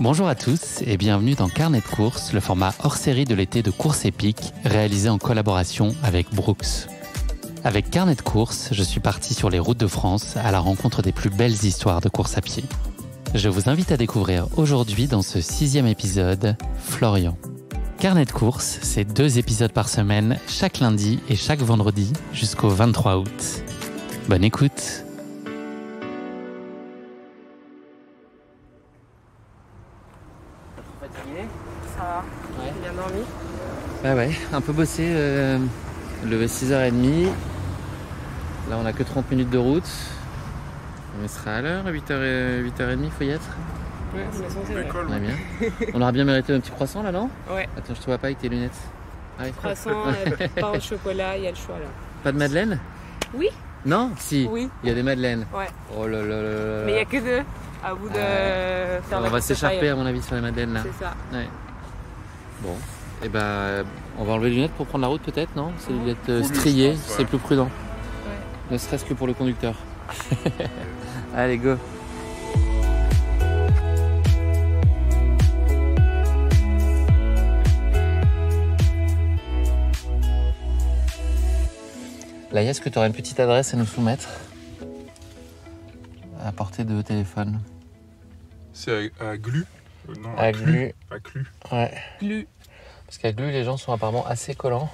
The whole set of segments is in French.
Bonjour à tous et bienvenue dans Carnet de course, le format hors-série de l'été de course épique réalisé en collaboration avec Brooks. Avec Carnet de course, je suis parti sur les routes de France à la rencontre des plus belles histoires de course à pied. Je vous invite à découvrir aujourd'hui dans ce 6e épisode, Florian. Carnet de course, c'est 2 épisodes par semaine, chaque lundi et chaque vendredi jusqu'au 23 août. Bonne écoute! Ça va, Ouais. bien dormi. Ah ouais, un peu bossé, levé 6h30. Là on a que 30 minutes de route. On sera à l'heure, 8h30, il faut y être. Ouais, c'est censé, ouais. On a bien. On aura bien mérité un petit croissant là, non? Ouais, Attends, je te vois pas avec tes lunettes. Ah, ouais. croissant, pain au chocolat, il y a le choix là. Pas de madeleine? Oui. Non? Si. Oui. Il y a des madeleines. Ouais. Oh là là là là. Mais il n'y a que 2. À bout de faire On la va course s'écharper paille. à mon avis sur les madeleines là. C'est ça. Ouais. Bon. Et ben, on va enlever les lunettes pour prendre la route peut-être, non? C'est des lunettes striées, c'est plus prudent. Ouais. Ne serait-ce que pour le conducteur. Allez, go. Laïa, est-ce que tu aurais une petite adresse à nous soumettre? À portée de téléphone. C'est à Glu Non, À Glu. À Clu. Ouais. Glu. Parce qu'à Glu, les gens sont apparemment assez collants.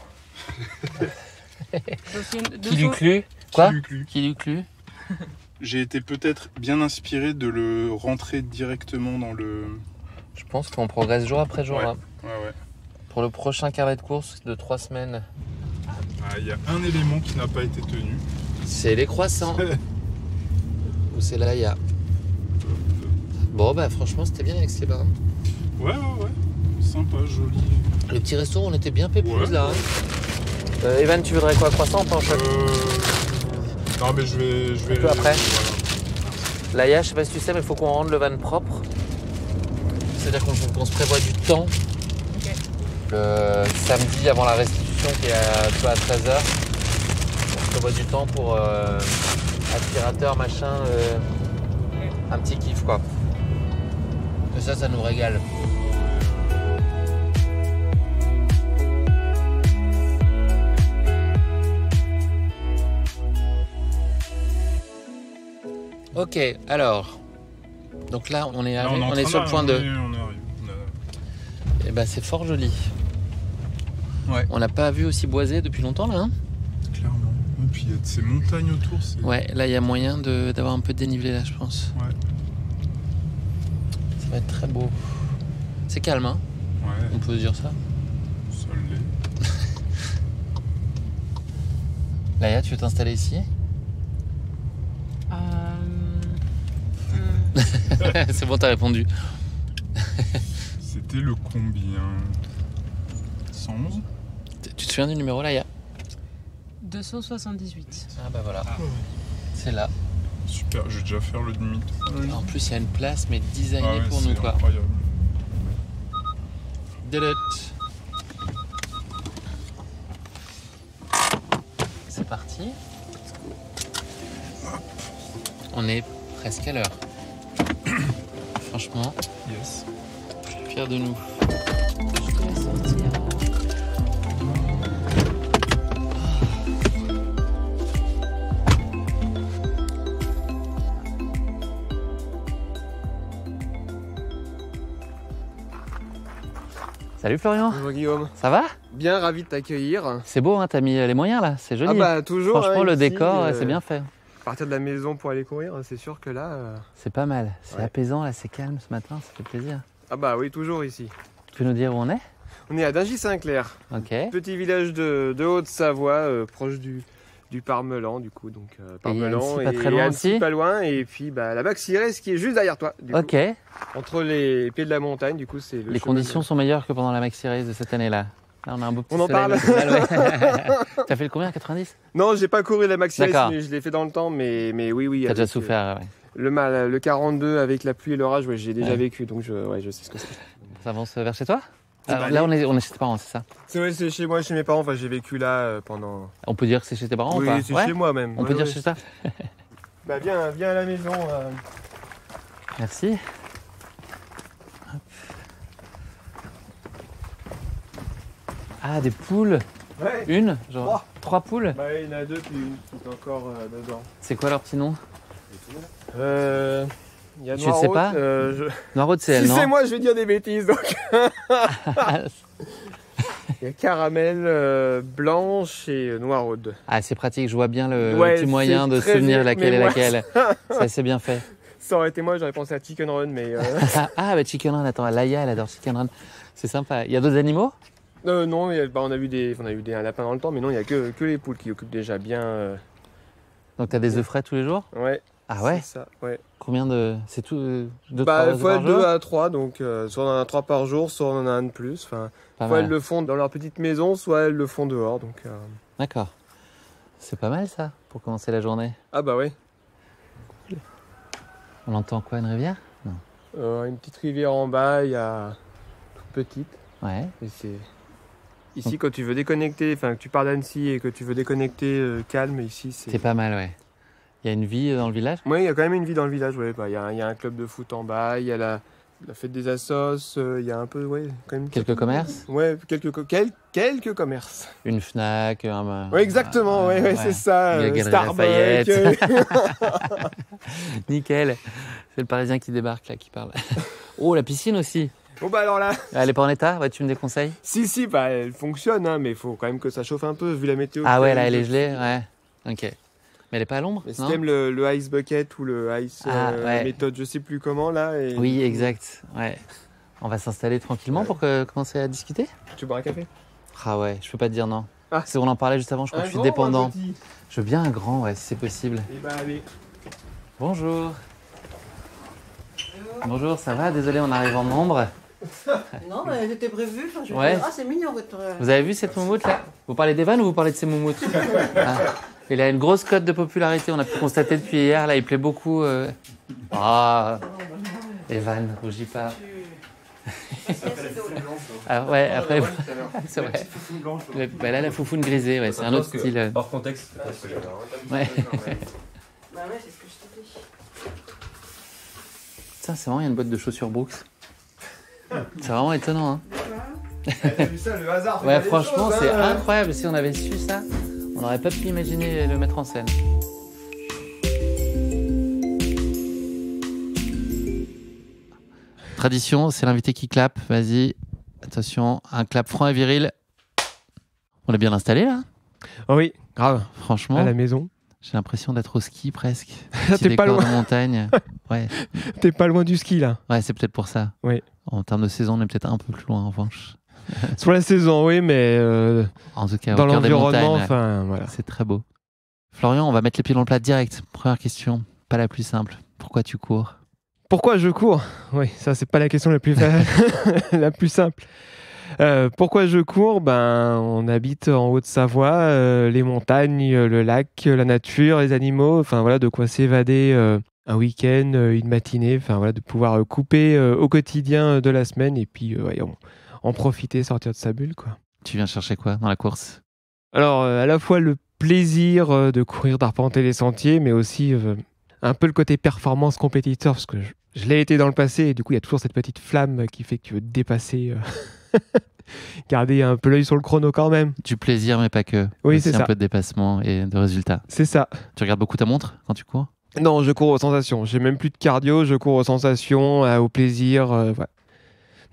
Qui lui Qui clu? Quoi? Clu. Qui lui clu? J'ai été peut-être bien inspiré de le rentrer directement dans le... Je pense qu'on progresse jour après jour. Ouais. Hein. Ouais. Pour le prochain carnet de course de 3 semaines. Ah, il y a un élément qui n'a pas été tenu. C'est les croissants. Ou c'est là, il y a. Bon, bah franchement, c'était bien avec ces bars. Ouais. Sympa, joli. Le petit resto, on était bien pépouze Ouais. là. Hein. Evan, tu voudrais quoi? Croissant ou pain au chocolat? Non, mais je vais... Un peu après. Voilà. Laïa, je sais pas si tu sais, mais il faut qu'on rende le van propre. C'est-à-dire qu'on se prévoit du temps. Ok. Le samedi avant la restitution qui est à 13h. On se prévoit du temps pour aspirateur, machin. Un petit kiff quoi. Et ça nous régale. Ok, alors. Donc là, on est, Là, on en est train sur le point 2. d'arriver, on arrive. Et bah c'est fort joli. Ouais. On n'a pas vu aussi boisé depuis longtemps là. Hein? Clairement. Et puis il y a de ces montagnes autour. C'est... Ouais, là il y a moyen d'avoir un peu de dénivelé là, je pense. Ouais. Ça va être très beau. C'est calme, hein? Ouais. On peut dire ça. Ça l'est. Laïa, tu veux t'installer ici? C'est bon, t'as répondu. C'était le combien? 111? Tu te souviens du numéro, Laïa? 278. Ah bah voilà. C'est là. Super, je vais déjà faire le demi-tour. En plus, il y a une place, mais designée Ah ouais, pour nous, c'est quoi. incroyable. Delete. C'est parti. On est presque à l'heure. Franchement, Yes. je suis fier de nous. Je te laisse sortir. Salut Florian, Bonjour Guillaume, ça va? bien ravi de t'accueillir. C'est beau, hein, t'as mis les moyens là, c'est joli. Ah bah toujours. Franchement, hein, le ici, décor, c'est bien fait. Partir de la maison pour aller courir, c'est sûr que là. C'est pas mal, c'est Ouais. apaisant, là, c'est calme ce matin, ça fait plaisir. Ah bah oui, toujours ici. Tu peux nous dire où on est? On est à Dingy-Saint-Clair, Ok. petit village de Haute-Savoie, proche du Parmelan du coup. Donc Parmelan Annecy, pas très loin Annecy, aussi. pas loin. Et puis bah, la Maxirès qui est juste derrière toi. Du coup. Ok. Entre les pieds de la montagne, du coup c'est le Les chemin conditions sont meilleures que pendant la Maxi Race de cette année-là. Là, on a un beau petit On en soleil parle. matinal, ouais. T'as fait le combien, 90? Non, j'ai pas couru la Maxirès, D'accord. mais je l'ai fait dans le temps. Mais oui. T'as avec, déjà souffert, ouais. Le 42 avec la pluie et l'orage, ouais, j'ai déjà Ouais. vécu, donc je sais ce que c'est. Ça avance vers chez toi? C'est Alors, pas là, allé. on est chez tes parents, c'est ça? C'est chez moi, chez mes parents. Enfin, j'ai vécu là pendant. On peut dire que c'est chez tes parents Oui, ou pas? c'est Ouais. chez moi même. On Ouais, peut dire ouais. chez ça? Bah viens à la maison. Merci. Hop. Ah, des poules. Ouais. Une genre, 3 poules. Bah, il y en a 2 puis une qui est encore dedans. C'est quoi leur petit nom? Il y a Tu le sais pas? Noiraude, c'est elle, Si non? c'est moi, je vais dire des bêtises. Donc. Il y a caramel, blanche et noiraude. Ah, c'est pratique, je vois bien le Ouais, petit moyen c'est de très souvenir bien, laquelle mais est moi, laquelle. Ça, c'est bien fait. Ça aurait été moi, j'aurais pensé à Chicken Run, mais... Ah, bah Chicken Run, attends, Laïa, elle adore Chicken Run. C'est sympa. Il y a d'autres animaux? non, on a eu un lapin dans le temps, mais non, il n'y a que les poules qui occupent déjà bien... Donc t'as des œufs frais tous les jours? Ouais. Ah ouais? C'est ça, ouais. Combien de... C'est tout 2-3 Bah, œufs faut par être jour? 2 à 3, donc soit on en a 3 par jour, soit on en a un de plus. Enfin, Pas soit mal. elles le font dans leur petite maison, soit elles le font dehors. Donc, D'accord. C'est pas mal ça, pour commencer la journée. Ah bah ouais. On entend quoi, une rivière? Non. Une petite rivière en bas, il y a toute petite. Ouais. Et c'est... Ici, quand tu veux déconnecter, enfin que tu pars d'Annecy et que tu veux déconnecter calme, ici c'est... C'est pas mal, ouais. Il y a une vie dans le village? Oui, il y a quand même une vie dans le village, ouais. Bah, il y a un club de foot en bas, il y a la fête des assos, il y a un peu, ouais, quand même... Quelques commerces? Ouais, quelques commerces. Une Fnac, un... Ouais, exactement, ouais, c'est ça. Galerie Starbucks. Lafayette. Nickel. C'est le Parisien qui débarque là, qui parle. Oh, la piscine aussi. Bon bah alors là, Elle est pas en état? Ouais, tu me déconseilles? si, bah elle fonctionne, hein, mais il faut quand même que ça chauffe un peu vu la météo. Ah ouais, là, elle est gelée, ouais. Ok. Mais elle est pas à l'ombre? Mais si Non. t'aimes le ice bucket ou le ice ouais. méthode, je sais plus comment là. Et... Oui, exact. Ouais. On va s'installer tranquillement pour commencer à discuter? Tu bois un café? Ah ouais, je peux pas te dire non. Ah. On en parlait juste avant, je crois que je suis grand ou un dépendant. petit? Je veux bien un grand, ouais, si c'est possible. Eh bah allez. Bonjour. Bonjour, ça va? Désolé, on arrive en nombre. Non, mais c'était prévu. Enfin, je Ouais. Ah, c'est mignon votre. Vous avez vu cette moumoute là? Vous parlez des vannes ou vous parlez de ces moumoutes? Ah. Il a une grosse cote de popularité, on a pu constater depuis hier, là il plaît beaucoup. Ah, les vannes, rougis pas. Ah ouais, après, c'est vrai. Bah là, la foufoune grisée, ouais, c'est un autre style. Hors contexte. Ouais. Bah ouais, c'est ce que je t'ai dit. Tiens, c'est marrant, il y a une boîte de chaussures Brooks. C'est vraiment étonnant, hein. T'as vu ça, le hasard fait Ouais, pas les franchement, choses, c'est hein. incroyable. Si on avait su ça, on n'aurait pas pu imaginer le mettre en scène. Tradition, c'est l'invité qui clappe. Vas-y, attention, un clap franc et viril. On est bien installé là, Oh oui, grave. franchement. À la maison. J'ai l'impression d'être au ski presque. T'es pas décor loin. de montagne. Ouais, T'es pas loin du ski là. ouais, c'est peut-être pour ça. Oui. En termes de saison, on est peut-être un peu plus loin en revanche. Sur la saison, oui, mais En tout cas, dans au cœur des l'environnement, montagnes. enfin voilà. C'est très beau. Florian, on va mettre les pieds dans le plat direct. Première question, pas la plus simple. Pourquoi tu cours? Pourquoi je cours? Oui, ça c'est pas la question la plus la plus simple. Pourquoi je cours? Ben, on habite en Haute-Savoie, les montagnes, le lac, la nature, les animaux. Enfin voilà, de quoi s'évader un week-end, une matinée. Enfin voilà, de pouvoir couper au quotidien de la semaine et puis ouais, en profiter, sortir de sa bulle, quoi. Tu viens chercher quoi dans la course? Alors, à la fois le plaisir de courir, d'arpenter les sentiers, mais aussi un peu le côté performance compétiteur, parce que je l'ai été dans le passé, et du coup, il y a toujours cette petite flamme qui fait que tu veux te dépasser, garder un peu l'œil sur le chrono quand même. Du plaisir, mais pas que. Oui, Aussi c'est un ça. peu de dépassement et de résultats. C'est ça. Tu regardes beaucoup ta montre quand tu cours? Non, je cours aux sensations. J'ai même plus de cardio, je cours aux sensations, au plaisir. Voilà.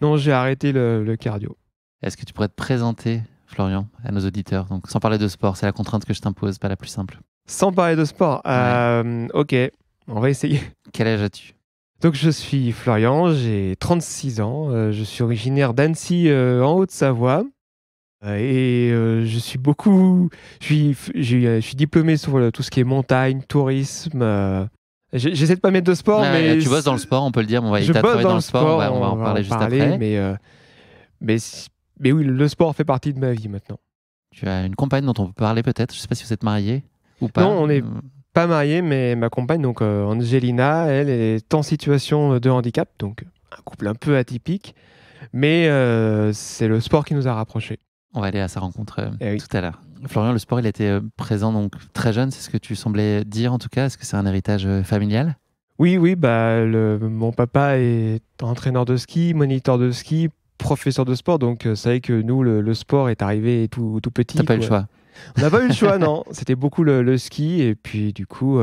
Non, j'ai arrêté le cardio. Est-ce que tu pourrais te présenter, Florian, à nos auditeurs? Donc, sans parler de sport, c'est la contrainte que je t'impose, pas la plus simple. Sans parler de sport. Ok, on va essayer. Quel âge as-tu? Donc je suis Florian, j'ai 36 ans, je suis originaire d'Annecy en Haute-Savoie je suis diplômé sur tout ce qui est montagne, tourisme. J'essaie de pas mettre de sport, Ouais, mais tu bosses dans le sport, on peut le dire. On va je t'as bosse travaillé dans le sport, on va en va parler juste après. mais oui, le sport fait partie de ma vie maintenant. Tu as une compagne dont on peut parler peut-être. Je sais pas si vous êtes mariés ou pas. Non, on est pas marié, mais ma compagne, donc Angelina, elle est en situation de handicap, donc un couple un peu atypique, mais c'est le sport qui nous a rapprochés. On va aller à sa rencontre Eh oui. tout à l'heure. Florian, le sport, il était présent donc très jeune, c'est ce que tu semblais dire en tout cas. Est-ce que c'est un héritage familial? Oui, bah, mon papa est entraîneur de ski, moniteur de ski, professeur de sport, donc c'est vrai que nous, le sport est arrivé tout petit. T'as pas eu le quoi. choix. On n'a pas eu le choix, non. C'était beaucoup le ski. Et puis, du coup,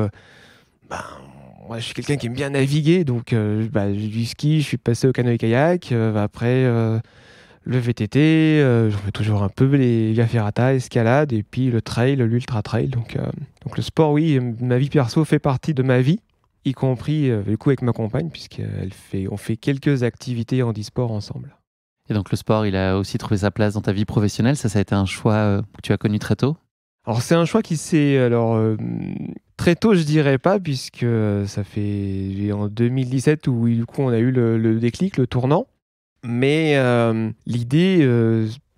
moi, je suis quelqu'un qui aime bien naviguer. Donc, du ski, je suis passé au canoë-kayak. Après, le VTT. J'en fais toujours un peu les via ferrata, escalade. Et puis, le trail, l'ultra-trail. Donc, le sport, oui, ma vie perso fait partie de ma vie. Y compris, du coup, avec ma compagne, puisqu'on fait quelques activités handisport ensemble. Et donc le sport, il a aussi trouvé sa place dans ta vie professionnelle. Ça a été un choix que tu as connu très tôt? Alors c'est un choix qui s'est très tôt, je dirais pas, puisque ça fait en 2017 où du coup on a eu le déclic, le tournant. Mais l'idée,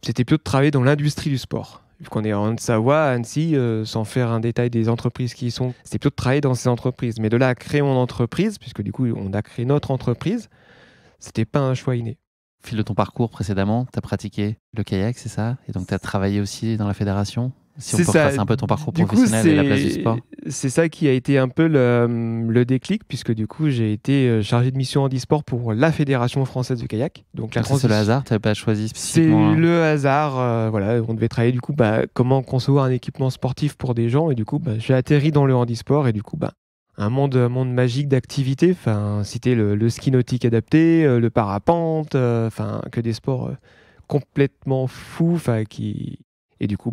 c'était plutôt de travailler dans l'industrie du sport. Vu qu'on est en Haute-Savoie, à Annecy, sans faire un détail des entreprises qui y sont, c'était plutôt de travailler dans ces entreprises. Mais de là à créer mon entreprise, puisque du coup on a créé notre entreprise, c'était pas un choix inné. Au fil de ton parcours précédemment, tu as pratiqué le kayak, c'est ça? Et donc tu as travaillé aussi dans la fédération? Si on peut retracer un peu ton parcours professionnel et la place du sport. C'est ça qui a été un peu le déclic, puisque du coup j'ai été chargé de mission handisport pour la Fédération française du kayak. Donc C'est le hasard, tu n'avais pas choisi spécifiquement? C'est le hasard, voilà, on devait travailler du coup comment concevoir un équipement sportif pour des gens, et du coup j'ai atterri dans le handisport, et du coup un monde magique d'activités, citer le ski nautique adapté, le parapente, que des sports complètement fous, et du coup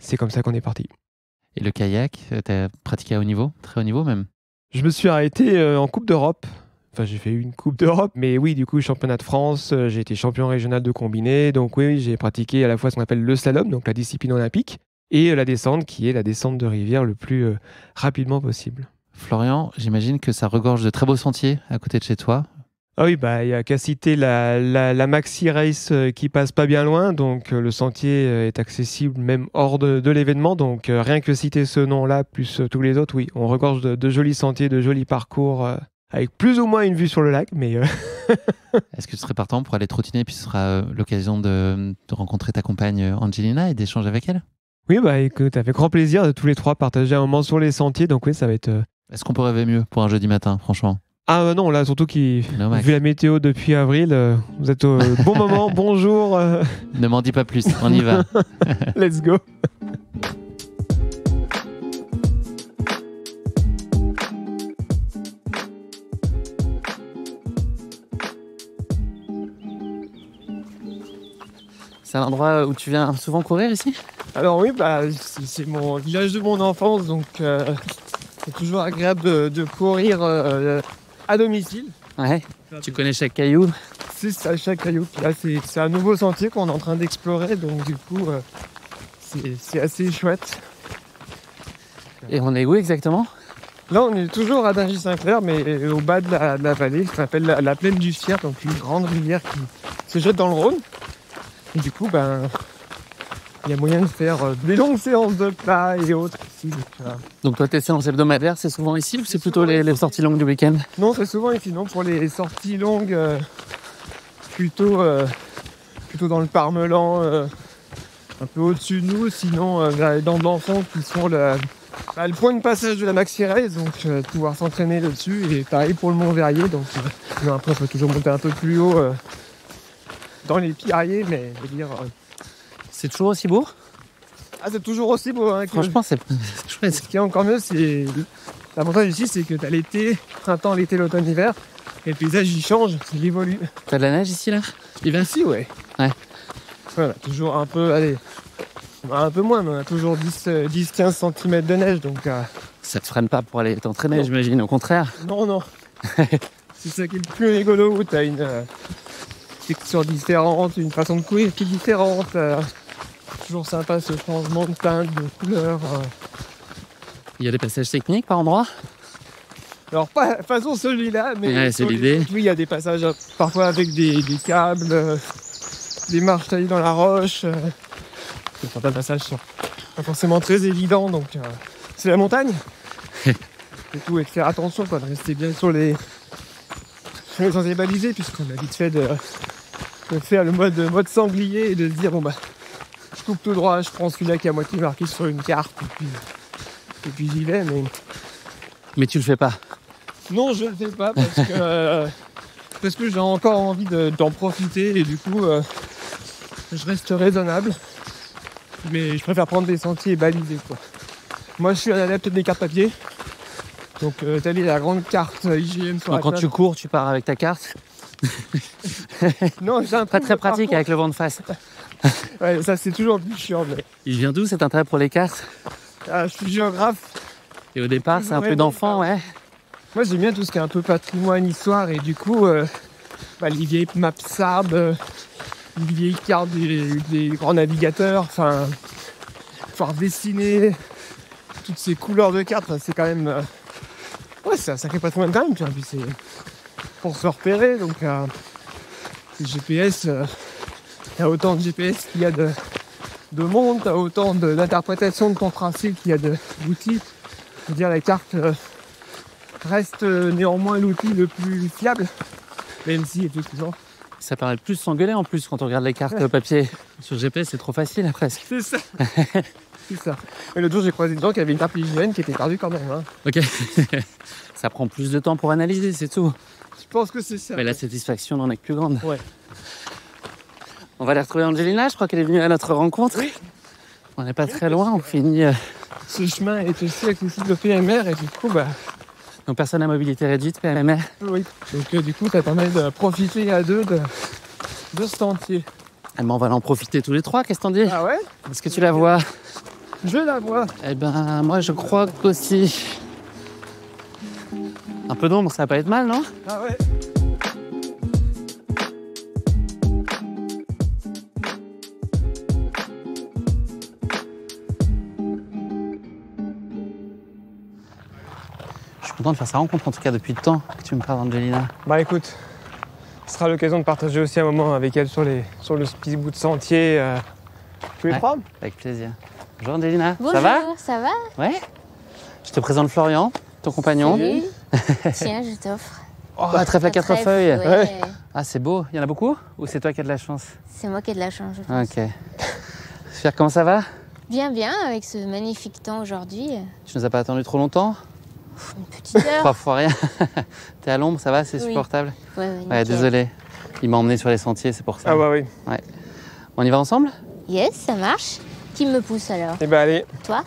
c'est comme ça qu'on est parti. Et le kayak, tu as pratiqué à haut niveau, très haut niveau même? Je me suis arrêté en Coupe d'Europe. Enfin, j'ai fait une Coupe d'Europe, mais oui, du coup, championnat de France, j'ai été champion régional de combiné. Donc oui, j'ai pratiqué à la fois ce qu'on appelle le slalom, donc la discipline olympique, et la descente, qui est la descente de rivière le plus rapidement possible. Florian, j'imagine que ça regorge de très beaux sentiers à côté de chez toi. Ah oui, il y a qu'à citer la Maxi Race qui passe pas bien loin, donc le sentier est accessible même hors de l'événement, donc rien que citer ce nom-là, plus tous les autres, oui, on regorge de jolis sentiers, de jolis parcours, avec plus ou moins une vue sur le lac, mais... Est-ce que tu serais partant pour aller trottiner, puis ce sera l'occasion de rencontrer ta compagne Angelina et d'échanger avec elle? Oui, écoute, avec grand plaisir de tous les trois partager un moment sur les sentiers, donc oui, ça va être... Est-ce qu'on peut rêver mieux pour un jeudi matin, franchement? Ah non, là, surtout vu la météo depuis avril, vous êtes au bon moment, bonjour. Ne m'en dis pas plus, on y va. Let's go. C'est un endroit où tu viens souvent courir ici? Alors oui, c'est mon village de mon enfance, donc c'est toujours agréable de courir à domicile. Ouais. Tu connais chaque caillou? C'est ça, chaque caillou. Là, c'est un nouveau sentier qu'on est en train d'explorer, donc du coup, c'est assez chouette. Et on est où exactement? Là, on est toujours à Dingy-Saint-Clair, mais au bas de la vallée, ça s'appelle la plaine du Fier, donc une grande rivière qui se jette dans le Rhône. Et du coup, il y a moyen de faire des longues séances de plat et autres ici. Donc toi, tes séances hebdomadaires, c'est souvent ici ou c'est plutôt les sorties longues du week-end? Non, c'est souvent ici. Non, pour les sorties longues, plutôt dans le Parmelan, un peu au-dessus de nous. Sinon, vers les Dents de l'Enfant qui sont le point de passage de la Maxi Race, donc pouvoir s'entraîner là-dessus. Et pareil pour le Mont Verrier. Donc après, il faut toujours monter un peu plus haut dans les Pierriers, mais je veux dire... C'est toujours aussi beau? Ah, c'est toujours aussi beau. Hein, franchement, c'est chouette. Ce qui est encore mieux, c'est... L'avantage ici, c'est que t'as l'été, printemps, l'été, l'automne, l'hiver, et le paysage, il change, il évolue. T'as de la neige ici, là? L'hiver, ici, ouais. Voilà, toujours un peu, un peu moins, mais on a toujours 10-15 cm de neige, donc... Ça te freine pas pour aller t'entraîner, j'imagine, au contraire? Non. C'est ça qui est le plus rigolo, où t'as une texture différente, une façon de courir qui est différente. Toujours sympa ce changement de teinte, de couleur. Il y a des passages techniques par endroit? Alors pas façon celui-là, mais c'est l'idée. Oui, il y a des passages parfois avec des câbles, des marches taillées dans la roche. Certains passages sont pas forcément très évidents, donc c'est la montagne. Et tout, et de faire attention, de rester bien sur les sentiers balisés, puisqu'on a vite fait de faire le mode sanglier et de se dire je coupe tout droit, je prends celui-là qui est à moitié marqué sur une carte et puis j'y vais, mais tu le fais pas? Non, je le fais pas parce que parce que j'ai encore envie d'en profiter et du coup, je reste raisonnable. Mais je préfère prendre des sentiers balisés, quoi. Moi, je suis un adepte des cartes papier. Donc, telle est la grande carte IGN sur la Quand plage. tu cours, tu pars avec ta carte. Non, j'ai un Pas truc, très par pratique contre- avec le vent de face. Ouais, ça, c'est toujours plus chiant. Mais... Il vient d'où cet intérêt pour les cartes? Ah, je suis géographe. Et au départ, c'est un Ouais, peu d'enfant, ouais. Moi, j'aime bien tout ce qui est un peu patrimoine, histoire. Et du coup, les vieilles maps Sard, les vieilles cartes des grands navigateurs. Enfin, pouvoir dessiner toutes ces couleurs de cartes, c'est quand même... ouais, c'est un sacré patrimoine quand même. Puis c'est pour se repérer. Donc, les GPS, il y a autant de GPS qu'il y a de monde, il y a autant d'interprétations de ton tracé qu'il y a d'outils. Je veux dire, la carte reste néanmoins l'outil le plus fiable, même si effectivement... Ça permet de plus s'engueuler en plus quand on regarde les cartes papier. Sur GPS, c'est trop facile presque. C'est ça. C'est ça. Mais l'autre jour, j'ai croisé des gens qui avaient une carte IGN qui était perdue quand même. Hein. Ok. Ça prend plus de temps pour analyser, c'est tout. Je pense que c'est ça. Mais la satisfaction n'en est que plus grande. Ouais. On va aller retrouver Angelina, je crois qu'elle est venue à notre rencontre. Oui. On n'est pas très loin, on finit. Ce chemin est aussi accessible au PMR et du coup, Donc personne à mobilité réduite, PMR. oui. Donc du coup, ça permet de profiter à deux de ce sentier. Eh ben, on va en profiter tous les trois, qu'est-ce que t'en dis? Ah ouais? Est-ce que tu la vois? Je la vois. Eh ben, moi je crois qu'aussi. Un peu d'ombre, ça va pas être mal, non? Ah ouais. Je suis content de faire sa rencontre, en tout cas depuis le temps que tu me parles d'Angelina. Bah écoute, ce sera l'occasion de partager aussi un moment avec elle sur le petit bout de sentier. Tous les Ouais. trois. Avec plaisir. Bonjour Angelina, Bonjour, ça va? ça va? Ouais. Je te présente Florian, ton compagnon. Salut. Tiens, je t'offre. Oh, un trèfle à Un quatre trèfle, feuilles. ouais. Ah, c'est beau. Il y en a beaucoup? Ou c'est toi qui as de la chance? C'est moi qui ai de la chance, je pense. Ok. Super, comment ça va? Bien, bien, avec ce magnifique temps aujourd'hui. Tu nous as pas attendu trop longtemps? Une petite heure. Trois fois rien. T'es à l'ombre, ça va? C'est Oui. supportable? Ouais, Ouais, nickel. désolé. Il m'a emmené sur les sentiers, c'est pour ça. Ah bah oui. On y va ensemble? Yes, ça marche. Qui me pousse alors? Et bah allez. Toi?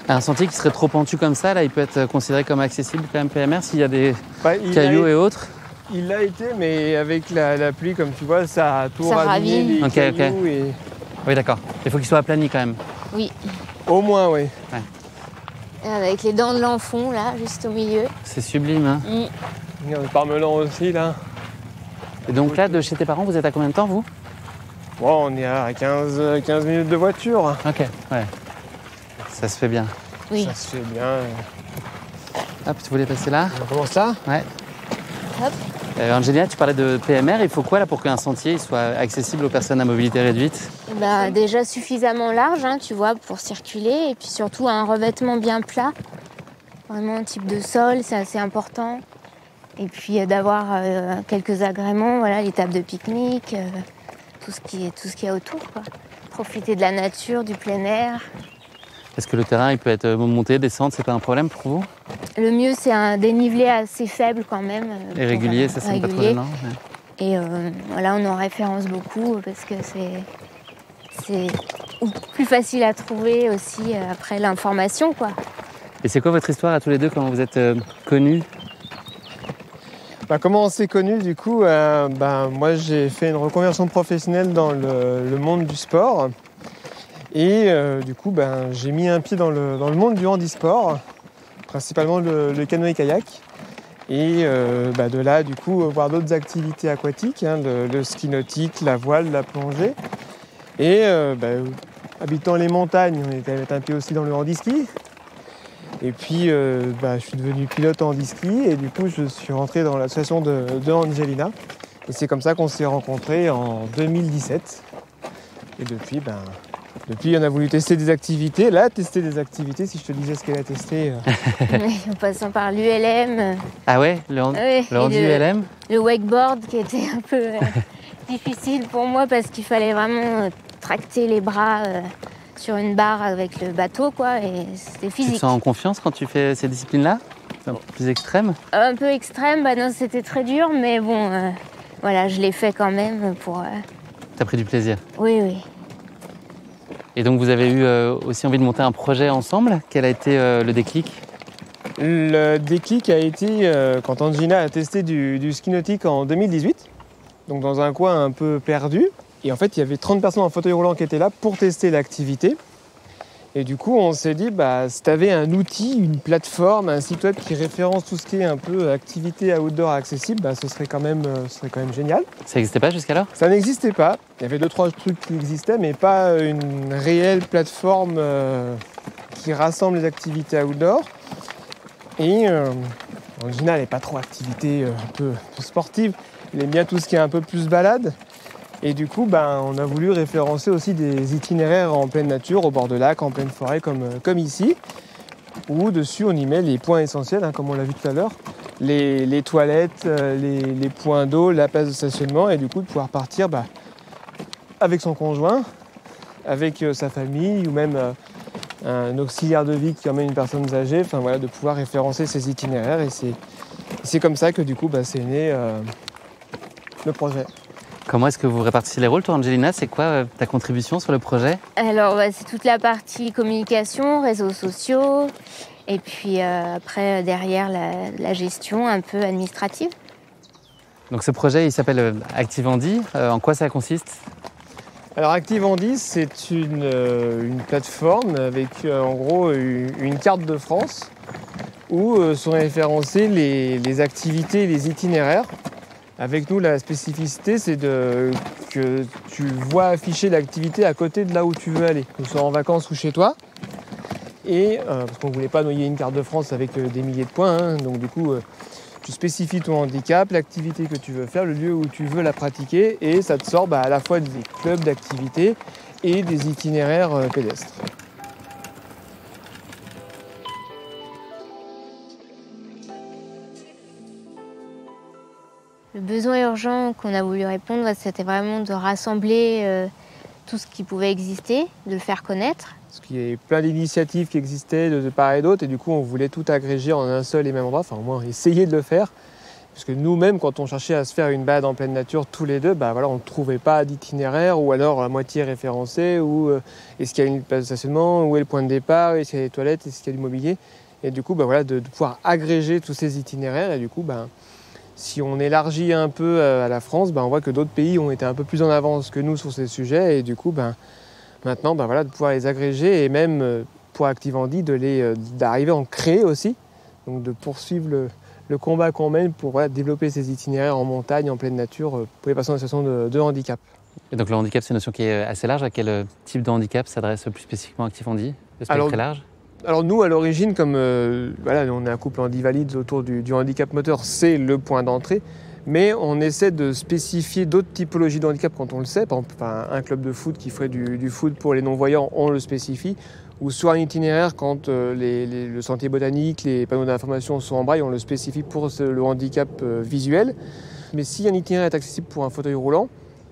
Un sentier qui serait trop pentu comme ça, là, il peut être considéré comme accessible quand même PMR s'il y a des Il cailloux a, et autres. il l'a été, mais avec la pluie, comme tu vois, ça a tout Ça raviné ravine. les Ok, cailloux et... Oui, d'accord. Il faut qu'il soit aplani quand même. Oui. Au moins, oui. Avec les dents de l'enfant, là, juste au milieu. C'est sublime, hein. Mm. Il y a le parmelan aussi, là. Et donc là, de chez tes parents, vous êtes à combien de temps, vous? Bon, on est à 15 minutes de voiture. Ok, ouais. Ça se fait bien. Oui. Ça se fait bien. Hop, tu voulais passer là? On commence là? Ouais. Hop. Angelina, tu parlais de PMR. Il faut quoi là pour qu'un sentier il soit accessible aux personnes à mobilité réduite? Bah, déjà suffisamment large, hein, tu vois, pour circuler. Et puis surtout un revêtement bien plat. Vraiment un type de sol, c'est assez important. Et puis d'avoir quelques agréments, voilà, les tables de pique-nique, tout ce qui est autour, quoi. Profiter de la nature, du plein air. Est-ce que le terrain il peut être monté, descendre, c'est pas un problème pour vous? Le mieux, c'est un dénivelé assez faible quand même. Et régulier, ça c'est pas trop régulier. gênant? Ouais. Et voilà, on en référence beaucoup parce que c'est plus facile à trouver aussi après l'information, quoi. Et c'est quoi votre histoire à tous les deux, comment vous êtes connus? Bah, comment on s'est connus du coup moi j'ai fait une reconversion professionnelle dans le monde du sport et du coup j'ai mis un pied dans le monde du handisport, principalement le canoë-kayak et de là du coup voir d'autres activités aquatiques, hein, le ski nautique, la voile, la plongée et habitant les montagnes on était avec un pied aussi dans le handiski. Et puis, je suis devenu pilote en handiski et du coup, je suis rentré dans l'association de Angelina. Et c'est comme ça qu'on s'est rencontrés en 2017. Et depuis, on a voulu tester des activités. Là, tester des activités, si je te disais ce qu'elle a testé. Oui, en passant par l'ULM. Ah ouais, le handi ULM? Le wakeboard qui était un peu difficile pour moi parce qu'il fallait vraiment tracter les bras sur une barre avec le bateau, quoi, et c'était Tu te physique. sens en confiance quand tu fais ces disciplines-là? un peu plus extrême? Un peu extrême, bah non, c'était très dur, mais bon, voilà, je l'ai fait quand même pour... T'as pris du plaisir. Oui, oui. Et donc vous avez eu aussi envie de monter un projet ensemble. Quel a été le déclic? Le déclic a été quand Angina a testé du ski nautique en 2018, donc dans un coin un peu perdu. Et en fait, il y avait 30 personnes en fauteuil roulant qui étaient là pour tester l'activité. Et du coup, on s'est dit, si tu avais un outil, une plateforme, un site web qui référence tout ce qui est un peu activité outdoor accessible, ce serait quand même génial. Ça n'existait pas jusqu'alors? Ça n'existait pas. Il y avait 2-3 trucs qui existaient, mais pas une réelle plateforme qui rassemble les activités outdoor. Et Angina n'est pas trop activité un peu sportive. Il aime bien tout ce qui est un peu plus balade. Et du coup, on a voulu référencer aussi des itinéraires en pleine nature, au bord de lac, en pleine forêt, comme ici, où dessus on y met les points essentiels, comme on l'a vu tout à l'heure, les toilettes, les points d'eau, la place de stationnement, et du coup de pouvoir partir avec son conjoint, avec sa famille, ou même un auxiliaire de vie qui emmène une personne âgée, de pouvoir référencer ces itinéraires. Et c'est comme ça que du coup, c'est né le projet. Comment est-ce que vous répartissez les rôles, toi, Angelina? C'est quoi ta contribution sur le projet? Alors, c'est toute la partie communication, réseaux sociaux, et puis après, derrière, la gestion un peu administrative. Donc ce projet, il s'appelle Active Andy. En quoi ça consiste? Alors Active Andy, c'est une plateforme avec en gros une carte de France où sont référencées les activités et les itinéraires. Avec nous, la spécificité, c'est que tu vois afficher l'activité à côté de là où tu veux aller, que ce soit en vacances ou chez toi. Et parce qu'on ne voulait pas noyer une carte de France avec des milliers de points, donc du coup, tu spécifies ton handicap, l'activité que tu veux faire, le lieu où tu veux la pratiquer, et ça te sort à la fois des clubs d'activité et des itinéraires pédestres. Le besoin urgent qu'on a voulu répondre, c'était vraiment de rassembler tout ce qui pouvait exister, de le faire connaître. Parce qu'il y a plein d'initiatives qui existaient de part et d'autre, et du coup on voulait tout agréger en un seul et même endroit, au moins essayer de le faire. Parce que nous-mêmes, quand on cherchait à se faire une balade en pleine nature tous les deux, on ne trouvait pas d'itinéraire, ou alors à moitié référencé, ou est-ce qu'il y a une place de stationnement, où est le point de départ, est-ce qu'il y a des toilettes, est-ce qu'il y a du mobilier. Et du coup, de pouvoir agréger tous ces itinéraires, et du coup, si on élargit un peu à la France, on voit que d'autres pays ont été un peu plus en avance que nous sur ces sujets. Et du coup, maintenant, de pouvoir les agréger et même pour Active Andy, d'arriver à en créer aussi. Donc de poursuivre le combat qu'on mène pour développer ces itinéraires en montagne, en pleine nature, pour les personnes en situation de handicap. Et donc le handicap, c'est une notion qui est assez large. À quel type de handicap s'adresse plus spécifiquement Active Andy? Le spectre très large? Alors nous, à l'origine, comme on est un couple handivalide autour du handicap moteur, c'est le point d'entrée, mais on essaie de spécifier d'autres typologies de handicap quand on le sait. Par exemple, un club de foot qui ferait du foot pour les non-voyants, on le spécifie. Ou sur un itinéraire, quand le sentier botanique, les panneaux d'information sont en braille, on le spécifie pour le handicap visuel. Mais si un itinéraire est accessible pour un fauteuil roulant,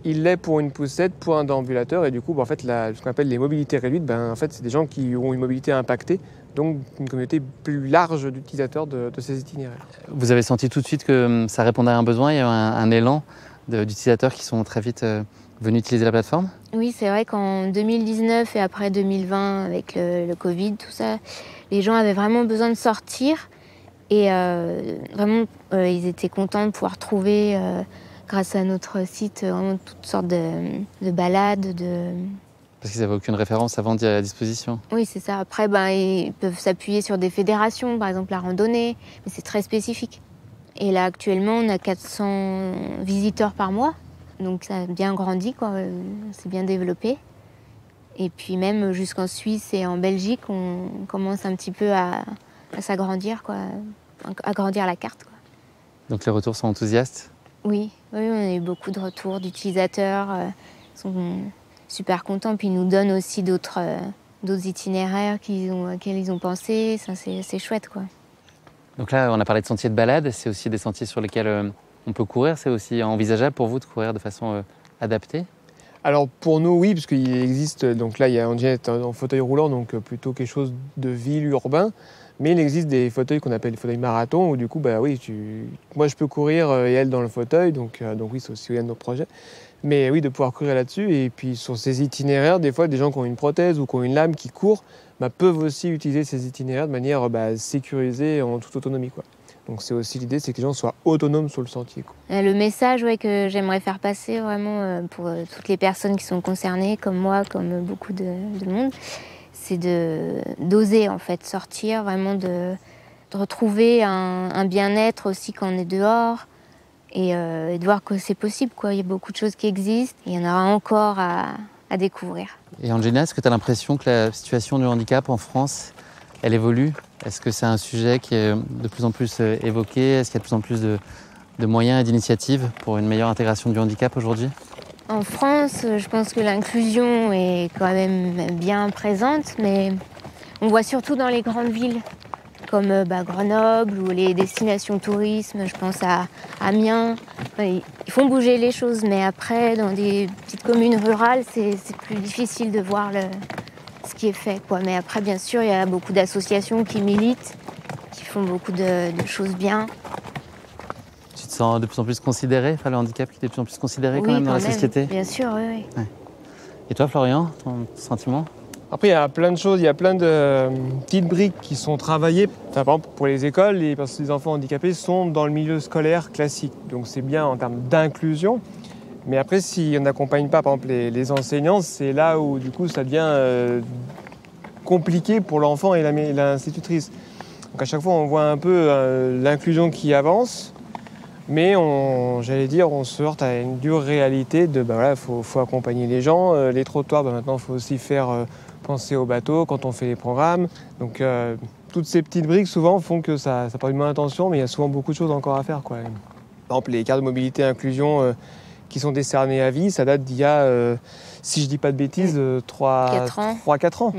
il l'est pour une poussette, pour un déambulateur, et du coup, ce qu'on appelle les mobilités réduites, c'est des gens qui ont une mobilité impactée, donc une communauté plus large d'utilisateurs de ces itinéraires. Vous avez senti tout de suite que ça répondait à un besoin, il y a eu un élan d'utilisateurs qui sont très vite venus utiliser la plateforme? Oui, c'est vrai qu'en 2019 et après 2020, avec le Covid, tout ça, les gens avaient vraiment besoin de sortir, et vraiment, ils étaient contents de pouvoir trouver... grâce à notre site, vraiment toutes sortes de balades. Parce qu'ils n'avaient aucune référence avant d'y aller à disposition. Oui, c'est ça. Après, ils peuvent s'appuyer sur des fédérations, par exemple la randonnée, mais c'est très spécifique. Et là, actuellement, on a 400 visiteurs par mois, donc ça a bien grandi, c'est bien développé. Et puis même jusqu'en Suisse et en Belgique, on commence un petit peu à s'agrandir, à agrandir la carte. Donc les retours sont enthousiastes? Oui, on a eu beaucoup de retours d'utilisateurs, ils sont super contents, puis ils nous donnent aussi d'autres itinéraires auxquels ils ont pensé, ça c'est chouette, Donc là, on a parlé de sentiers de balade, c'est aussi des sentiers sur lesquels on peut courir, c'est aussi envisageable pour vous de courir de façon adaptée? Alors pour nous, oui, parce qu'il existe, donc là, il y a Angela en fauteuil roulant, donc plutôt quelque chose de ville, urbain. Mais il existe des fauteuils qu'on appelle les fauteuils marathon, où du coup, bah oui, moi je peux courir et elle dans le fauteuil, donc oui, c'est aussi un de nos projets. Mais oui, de pouvoir courir là-dessus. Et puis sur ces itinéraires, des fois, des gens qui ont une prothèse ou qui ont une lame qui courent, peuvent aussi utiliser ces itinéraires de manière sécurisée, en toute autonomie, quoi. Donc c'est aussi l'idée, c'est que les gens soient autonomes sur le sentier, quoi. Le message que j'aimerais faire passer vraiment pour toutes les personnes qui sont concernées, comme moi, comme beaucoup de monde, c'est d'oser en fait sortir, vraiment de retrouver un bien-être aussi quand on est dehors et de voir que c'est possible, quoi. Il y a beaucoup de choses qui existent, il y en aura encore à découvrir. Et Angelina, est-ce que tu as l'impression que la situation du handicap en France, elle évolue? Est-ce que c'est un sujet qui est de plus en plus évoqué? Est-ce qu'il y a de plus en plus de moyens et d'initiatives pour une meilleure intégration du handicap aujourd'hui? En France, je pense que l'inclusion est quand même bien présente, mais on voit surtout dans les grandes villes, comme Grenoble ou les destinations tourisme, je pense à Amiens. Ils font bouger les choses, mais après, dans des petites communes rurales, c'est plus difficile de voir ce qui est fait, quoi. Mais après, bien sûr, il y a beaucoup d'associations qui militent, qui font beaucoup de choses bien. Tu te sens de plus en plus considéré, le handicap qui est de plus en plus considéré quand même dans la société? Bien sûr, oui. Ouais. Et toi, Florian, ton sentiment? Après, il y a plein de choses, il y a plein de petites briques qui sont travaillées. Par exemple, pour les écoles, parce que les enfants handicapés sont dans le milieu scolaire classique. Donc c'est bien en termes d'inclusion. Mais après, si on n'accompagne pas, par exemple, les enseignants, c'est là où du coup ça devient compliqué pour l'enfant et l'institutrice. Donc à chaque fois, on voit un peu l'inclusion qui avance. Mais on se heurte à une dure réalité de faut accompagner les gens. Les trottoirs, maintenant, il faut aussi faire penser aux bateaux quand on fait les programmes. Donc toutes ces petites briques, souvent, font que ça part d'une bonne intention, mais il y a souvent beaucoup de choses encore à faire, quoi. Par exemple, les cartes de mobilité inclusion qui sont décernés à vie, ça date d'il y a, si je dis pas de bêtises, 3-4 ans.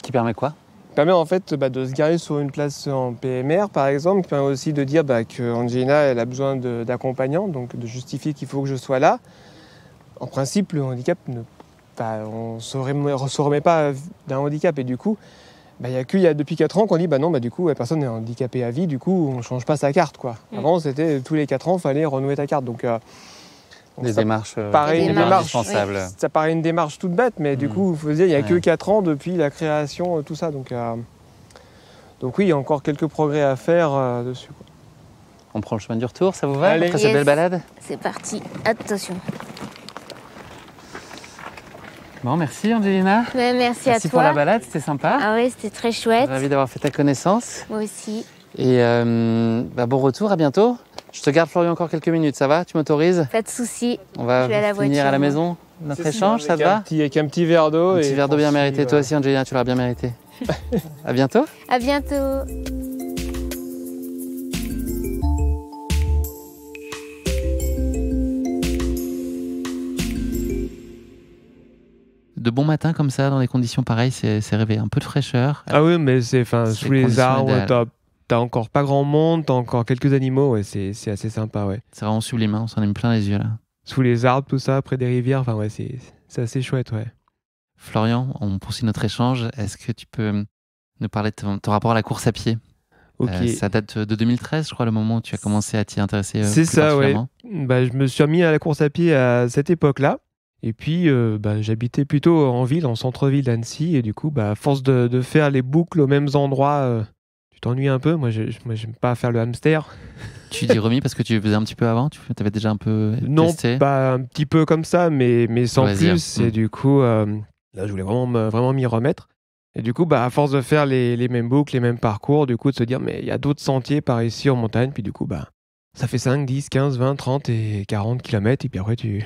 Qui permet quoi? Permet en fait de se garer sur une place en PMR par exemple, qui permet aussi de dire qu'Angelina elle a besoin d'accompagnants, donc de justifier qu'il faut que je sois là. En principe, le handicap, on ne se remet pas d'un handicap et du coup, il y a depuis 4 ans qu'on dit non, du coup la personne est handicapée à vie, du coup on ne change pas sa carte, quoi. Avant c'était tous les 4 ans, il fallait renouer ta carte. Donc des démarches indispensables. Oui. Ça paraît une démarche toute bête, mais du coup, il faut se dire, il n'y a que 4 ans depuis la création, tout ça. Donc oui, il y a encore quelques progrès à faire dessus, quoi. On prend le chemin du retour, ça vous va? Allez. Après cette belle balade? C'est parti, attention. Bon, merci Angelina. Merci à toi. Merci pour la balade, c'était sympa. Ah oui, c'était très chouette. Ravi d'avoir fait ta connaissance. Moi aussi. Et bon retour, à bientôt. Je te garde Florian encore quelques minutes, ça va? Tu m'autorises? Pas de souci. On va finir à la maison notre échange, ça te va? Avec un petit verre d'eau. Un petit verre d'eau bien mérité. Toi aussi Angelina, tu l'auras bien mérité. À bientôt. À bientôt. De bon matin comme ça, dans des conditions pareilles, c'est rêvé. Un peu de fraîcheur. Ah oui, mais sous les arbres, t'as encore pas grand monde, t'as encore quelques animaux, ouais, c'est assez sympa, ouais. C'est vraiment sublime, on s'en aime plein les yeux là. Sous les arbres, tout ça, près des rivières, c'est assez chouette, ouais. Florian, on poursuit notre échange. Est-ce que tu peux nous parler de ton rapport à la course à pied? Okay. Ça date de 2013, je crois, le moment où tu as commencé à t'y intéresser. C'est ça, ouais. Je me suis remis à la course à pied à cette époque-là. Et puis, j'habitais plutôt en ville, en centre-ville d'Annecy. Et du coup, à force de faire les boucles aux mêmes endroits, tu t'ennuies un peu. Moi, j'aime pas faire le hamster. Tu t'y remis parce que tu faisais un petit peu avant? Tu avais déjà un peu testé? Non, pas un petit peu comme ça, mais sans plus. Et du coup, là, je voulais vraiment m'y remettre. Et du coup, à force de faire les mêmes boucles, les mêmes parcours, du coup, de se dire, mais il y a d'autres sentiers par ici en montagne. Puis du coup, ça fait 5, 10, 15, 20, 30 et 40 km. Et puis après, tu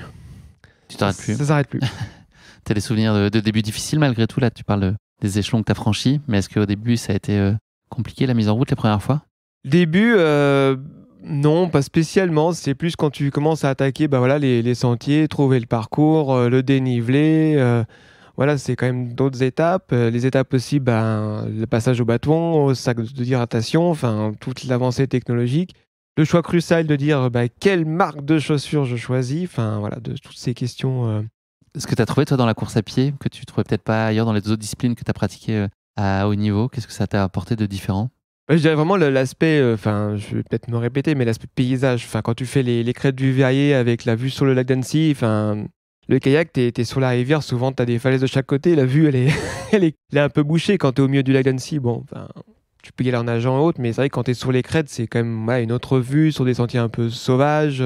t'arrêtes plus. Ça s'arrête plus. Tu as des souvenirs de débuts difficiles malgré tout? Là, tu parles des échelons que tu as franchis. Mais est-ce qu'au début, ça a été compliqué, la mise en route, les premières fois? Début, non, pas spécialement. C'est plus quand tu commences à attaquer les sentiers, trouver le parcours, le dénivelé. C'est quand même d'autres étapes. Les étapes aussi, le passage au bâton, au sac d'hydratation, toute l'avancée technologique. Le choix crucial de dire quelle marque de chaussures je choisis. De toutes ces questions. Ce que tu as trouvé, toi, dans la course à pied, que tu ne trouvais peut-être pas ailleurs dans les autres disciplines que tu as pratiquées à haut niveau, qu'est-ce que ça t'a apporté de différent? Je dirais vraiment l'aspect, enfin, je vais peut-être me répéter, mais l'aspect paysage. Enfin, quand tu fais les crêtes du Verrier avec la vue sur le lac d'Annecy, enfin, le kayak, t'es sur la rivière, souvent tu as des falaises de chaque côté, la vue, elle est, elle est un peu bouchée quand tu es au milieu du lac d'Annecy. Bon, enfin, tu peux y aller en nageant et autres, mais c'est vrai que quand tu es sur les crêtes, c'est quand même une autre vue, sur des sentiers un peu sauvages.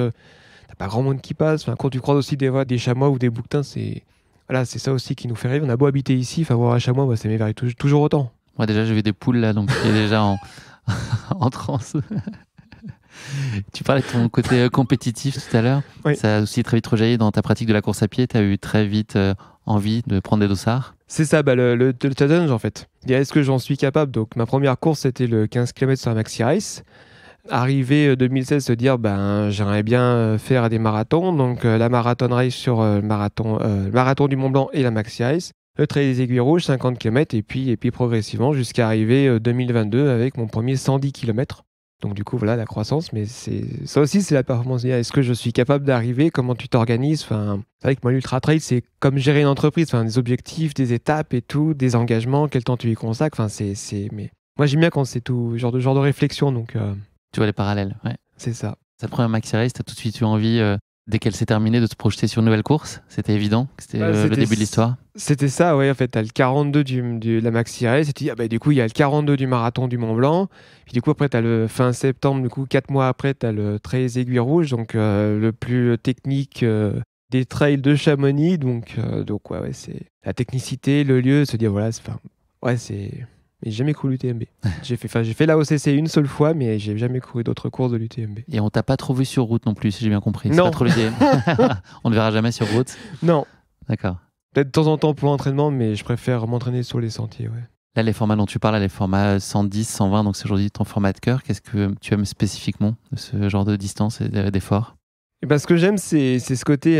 T'as pas grand monde qui passe. Enfin, quand tu croises aussi des chamois ou des bouquetins, c'est voilà, c'est ça aussi qui nous fait rêver. On a beau habiter ici, enfin, voir un chamois, bah, ça m'éveille toujours autant. Moi, déjà, j'ai vu des poules là, donc il est déjà en transe. Tu parlais de ton côté compétitif tout à l'heure. Oui. Ça a aussi très vite rejailli dans ta pratique de la course à pied. Tu as eu très vite envie de prendre des dossards. C'est ça, le challenge en fait. Est-ce que j'en suis capable? Donc ma première course, c'était le 15 km sur la Maxi Race. Arrivé 2016, se dire j'aimerais bien faire des marathons. Donc la Marathon Race sur le marathon du Mont Blanc et la Maxi Race. Le Trail des Aiguilles Rouges, 50 km. Et puis progressivement jusqu'à arriver 2022 avec mon premier 110 km. Donc du coup, voilà la croissance, mais ça aussi, c'est la performance. Est-ce que je suis capable d'arriver? Comment tu t'organises? Enfin, c'est vrai que moi, l'ultra trail, c'est comme gérer une entreprise, enfin, des objectifs, des étapes et tout, des engagements, quel temps tu y consacres. Enfin, mais moi, j'aime bien quand c'est tout genre de réflexion. Donc, tu vois les parallèles, ouais. C'est ça. Cette première Maxi Race, tu as tout de suite eu envie, dès qu'elle s'est terminée, de te projeter sur une nouvelle course? C'était évident? C'était le début de l'histoire? C'était ça, oui. En fait, tu as le 42 de la Maxi Race, et tu dis, du coup, il y a le 42 du marathon du Mont Blanc. Puis du coup, après, tu as le fin septembre, du coup, 4 mois après, tu as le Trail des Aiguilles Rouges, donc le plus technique des trails de Chamonix. Donc ouais, c'est la technicité, le lieu, se dire, voilà, c'est. Mais j'ai jamais couru l'UTMB. J'ai fait la OCC une seule fois, mais j'ai jamais couru d'autres courses de l'UTMB. Et on t'a pas trop vu sur route non plus, si j'ai bien compris. Non. C'est pas trop l'idée. On ne verra jamais sur route. Non. D'accord. Peut-être de temps en temps pour l'entraînement, mais je préfère m'entraîner sur les sentiers, ouais. Là, les formats dont tu parles, les formats 110, 120, donc c'est aujourd'hui ton format de cœur. Qu'est-ce que tu aimes spécifiquement de ce genre de distance et d'effort? Et ce que j'aime, c'est ce côté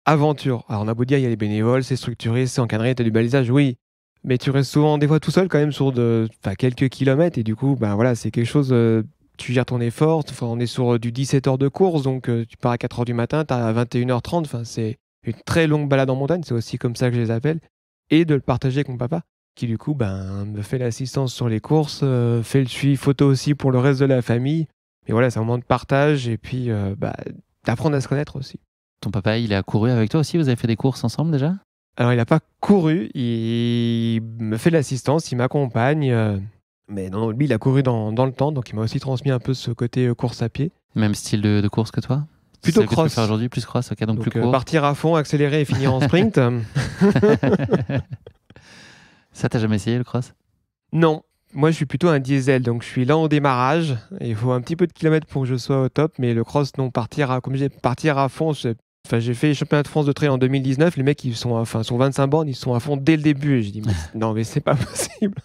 aventure. Alors, on a beau dire, il y a les bénévoles, c'est structuré, c'est encadré, tu as du balisage, oui. Mais tu restes souvent des fois tout seul quand même sur quelques kilomètres. Et du coup, voilà, c'est quelque chose, tu gères ton effort. On est sur du 17 heures de course, donc tu pars à 4 heures du matin, tu as à 21h30. Enfin, c'est une très longue balade en montagne, c'est aussi comme ça que je les appelle. Et de le partager avec mon papa, qui du coup me fait l'assistance sur les courses, fait le suivi photo aussi pour le reste de la famille. Mais voilà, c'est un moment de partage et puis d'apprendre à se connaître aussi. Ton papa, il a couru avec toi aussi? Vous avez fait des courses ensemble déjà? Alors, il n'a pas couru, il me fait l'assistance, il m'accompagne. Mais non, lui, il a couru dans le temps, donc il m'a aussi transmis un peu ce côté course à pied. Même style de course que toi? Plutôt cross. Que tu peux faire aujourd'hui, plus cross, ok, donc plus court. Partir à fond, accélérer et finir en sprint. Ça, t'as jamais essayé le cross? Non, moi je suis plutôt un diesel, donc je suis lent au démarrage. Il faut un petit peu de kilomètres pour que je sois au top, mais le cross, non, partir à fond. J'ai fait les championnats de France de trail en 2019. Les mecs, ils sont, sur 25 bornes, ils sont à fond dès le début. Et je dis, non, mais c'est pas possible.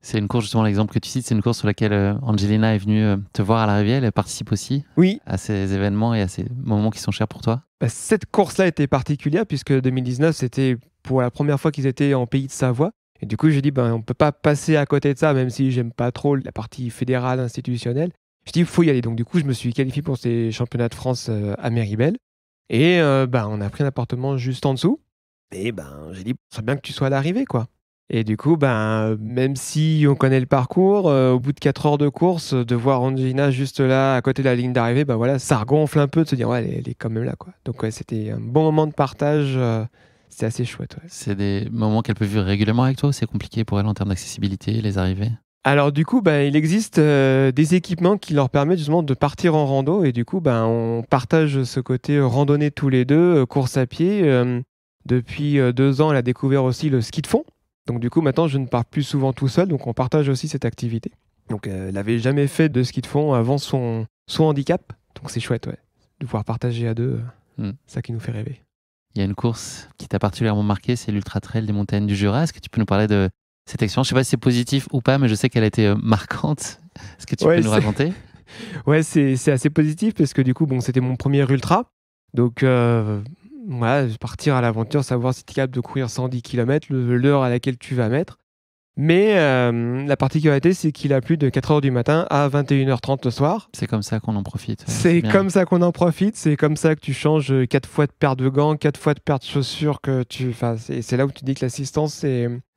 C'est une course, justement, l'exemple que tu cites, c'est une course sur laquelle Angelina est venue te voir à l'arrivée. Elle participe aussi à ces événements et à ces moments qui sont chers pour toi. Cette course-là était particulière puisque 2019, c'était pour la première fois qu'ils étaient en Pays de Savoie. Et du coup, je dis, on peut pas passer à côté de ça, même si j'aime pas trop la partie fédérale, institutionnelle. Je dis, il faut y aller. Donc du coup, je me suis qualifié pour ces championnats de France à Méribel. Et on a pris un appartement juste en dessous. Et j'ai dit, c'est bien que tu sois à l'arrivée, quoi. Et du coup, même si on connaît le parcours, au bout de 4 heures de course, de voir Angelina juste là, à côté de la ligne d'arrivée, ça regonfle un peu de se dire, ouais, elle est quand même là, quoi. Donc ouais, c'était un bon moment de partage. C'était assez chouette. Ouais. C'est des moments qu'elle peut vivre régulièrement avec toi ou c'est compliqué pour elle en termes d'accessibilité, les arrivées? Alors du coup, il existe des équipements qui leur permettent justement de partir en rando. Et du coup, on partage ce côté randonnée tous les deux, course à pied. Depuis 2 ans, elle a découvert aussi le ski de fond. Donc du coup, maintenant, je ne pars plus souvent tout seul. Donc on partage aussi cette activité. Donc elle n'avait jamais fait de ski de fond avant son handicap. Donc c'est chouette, ouais, de pouvoir partager à deux. Ça qui nous fait rêver. Il y a une course qui t'a particulièrement marqué, c'est l'Ultra Trail des montagnes du Jura. Est-ce que tu peux nous parler de cette expérience? Je ne sais pas si c'est positif ou pas, mais je sais qu'elle a été marquante. Est-ce que tu peux nous raconter? Ouais, c'est assez positif parce que du coup, c'était mon premier ultra. Donc, partir à l'aventure, savoir si tu es capable de courir 110 km, l'heure à laquelle tu vas mettre. Mais la particularité, c'est qu'il a plu de 4h du matin à 21h30 le soir. C'est comme ça qu'on en profite. C'est comme ça qu'on en profite. C'est comme ça que tu changes 4 fois de paire de gants, 4 fois de paire de chaussures. C'est là où tu dis que l'assistance,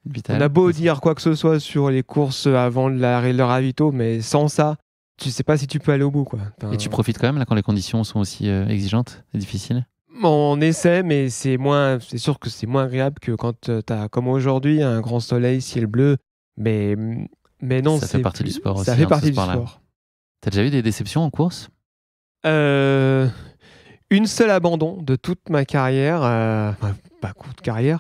Vital. On a beau dire quoi que ce soit sur les courses avant le ravito, mais sans ça, tu sais pas si tu peux aller au bout, quoi. Et tu profites quand même là quand les conditions sont aussi exigeantes et difficiles? On essaie, mais c'est sûr que c'est moins agréable que quand tu as, comme aujourd'hui, un grand soleil, ciel bleu. Mais non, Ça fait partie du sport aussi. Ça fait hein, partie ce du sport-là. sport. T'as déjà eu des déceptions en course? Une seule abandon de toute ma carrière, pas courte carrière,